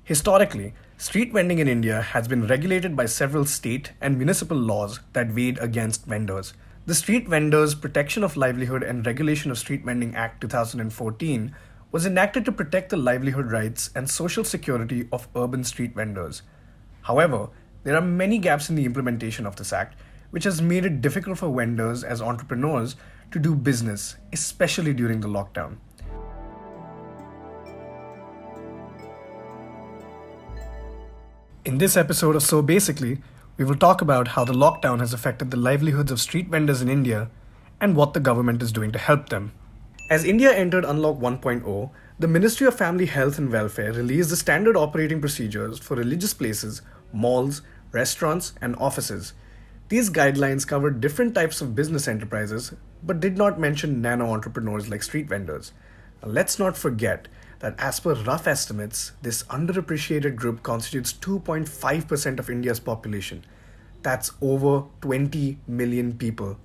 Historically, street vending in India has been regulated by several state and municipal laws that weighed against vendors. The Street Vendors Protection of Livelihood and Regulation of Street Vending Act 2014 was enacted to protect the livelihood rights and social security of urban street vendors. However, there are many gaps in the implementation of this act, which has made it difficult for vendors as entrepreneurs to do business, especially during the lockdown. In this episode of So Basically, we will talk about how the lockdown has affected the livelihoods of street vendors in India and what the government is doing to help them. As India entered Unlock 1.0, the Ministry of Family Health and Welfare released the standard operating procedures for religious places, malls, restaurants, and offices. These guidelines covered different types of business enterprises, but did not mention nano entrepreneurs like street vendors. Now, let's not forget that as per rough estimates, this underappreciated group constitutes 2.5% of India's population. That's over 20 million people.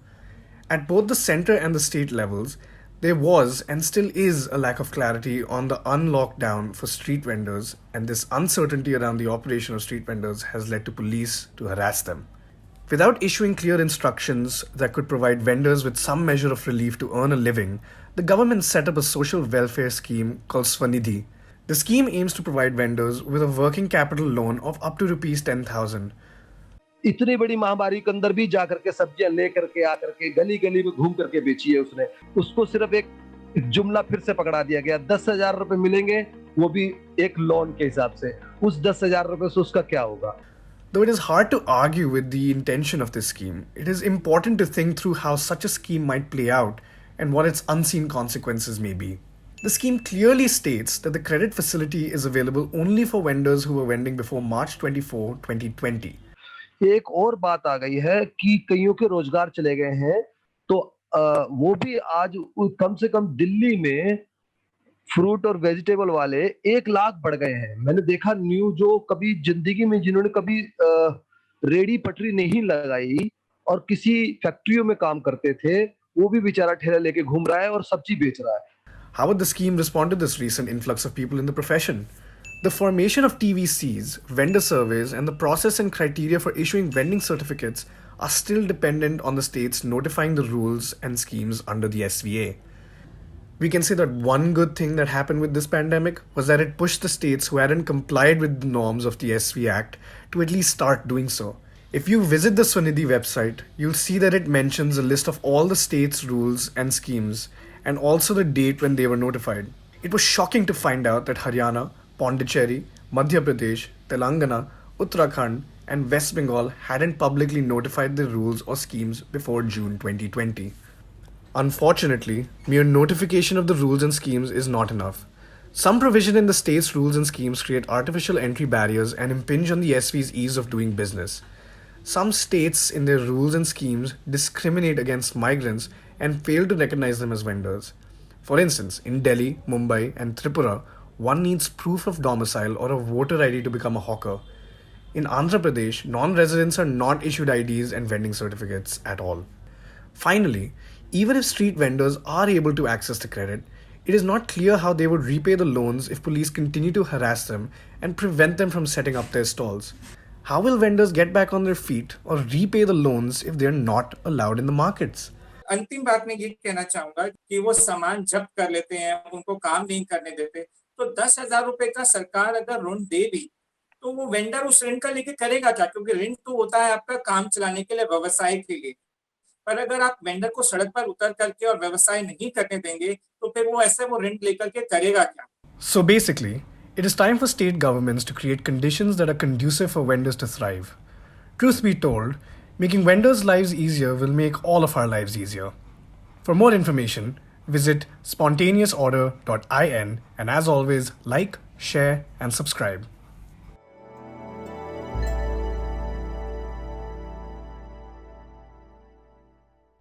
At both the center and the state levels, there was and still is a lack of clarity on the unlockdown for street vendors, and this uncertainty around the operation of street vendors has led to police to harass them. Without issuing clear instructions that could provide vendors with some measure of relief to earn a living, the government set up a social welfare scheme called Swanidhi. The scheme aims to provide vendors with a working capital loan of up to Rs 10,000. इतनी बड़ी महामारी के अंदर भी जाकर के सब्जियां लेकर के आकर के गली गली में घूम करके बेची है उसने। उसको सिर्फ एक जुमला फिर से पकड़ा दिया गया, 10,000 रुपए मिलेंगे, वो भी एक लोन के हिसाब से। उस 10,000 रुपए से उसका क्या होगा? Though it is hard to argue with the intention of this scheme, it is important to think through how such a scheme might play out and what its unseen consequences may be. The scheme clearly states that the credit facility is available only for vendors who were vending before March 24, 2020. एक और बात आ गई है कि कईयों के रोजगार चले गए हैं, तो वो भी आज कम से कम दिल्ली में फ्रूट और वेजिटेबल वाले 1 लाख बढ़ गए हैं। मैंने देखा न्यूज़, जो कभी जिंदगी में जिन्होंने कभी रेडी पटरी नहीं लगाई और किसी फैक्ट्रियों में काम करते थे, वो भी बेचारा ठेला लेके घूम रहा है और सब्जी बेच रहा है। How would the scheme respond to this recent influx of people in the profession? The formation of TVCs, vendor surveys, and the process and criteria for issuing vending certificates are still dependent on the states notifying the rules and schemes under the SVA. We can say that one good thing that happened with this pandemic was that it pushed the states who hadn't complied with the norms of the SV Act to at least start doing so. If you visit the Swanidhi website, you'll see that it mentions a list of all the states' rules and schemes, and also the date when they were notified. It was shocking to find out that Haryana, Pondicherry, Madhya Pradesh, Telangana, Uttarakhand, and West Bengal hadn't publicly notified the rules or schemes before June 2020. Unfortunately, mere notification of the rules and schemes is not enough. Some provision in the state's rules and schemes create artificial entry barriers and impinge on the SV's ease of doing business. Some states in their rules and schemes discriminate against migrants and fail to recognize them as vendors. For instance, in Delhi, Mumbai, and Tripura, one needs proof of domicile or a voter ID to become a hawker. In Andhra Pradesh, non-residents are not issued IDs and vending certificates at all. Finally, even if street vendors are able to access the credit, it is not clear how they would repay the loans if police continue to harass them and prevent them from setting up their stalls. How will vendors get back on their feet or repay the loans if they are not allowed in the markets? अंतिम बात मैं ये कहना चाहूंगा कि वो सामान जब्त कर लेते हैं, उनको काम नहीं करने देते, तो 10,000 रुपए का सरकार अगर ऋण दे भी, तो वो वेंडर उस ऋण का लेके करेगा क्या? क्योंकि ऋण तो होता है आपका काम चलाने के लिए, व्यवसाय के लिए। पर अगर आप वेंडर को सड़क पर उतर करके और व्यवसाय नहीं करने देंगे, तो फिर वो ऐसे वो ऋण लेकर के करेगा क्या? So basically, it is time for state governments to create conditions that are conducive for vendors to thrive. Truth be told, making vendors' lives easier will make all of our lives easier. For more information, visit spontaneousorder.in, and as always, like, share, and subscribe.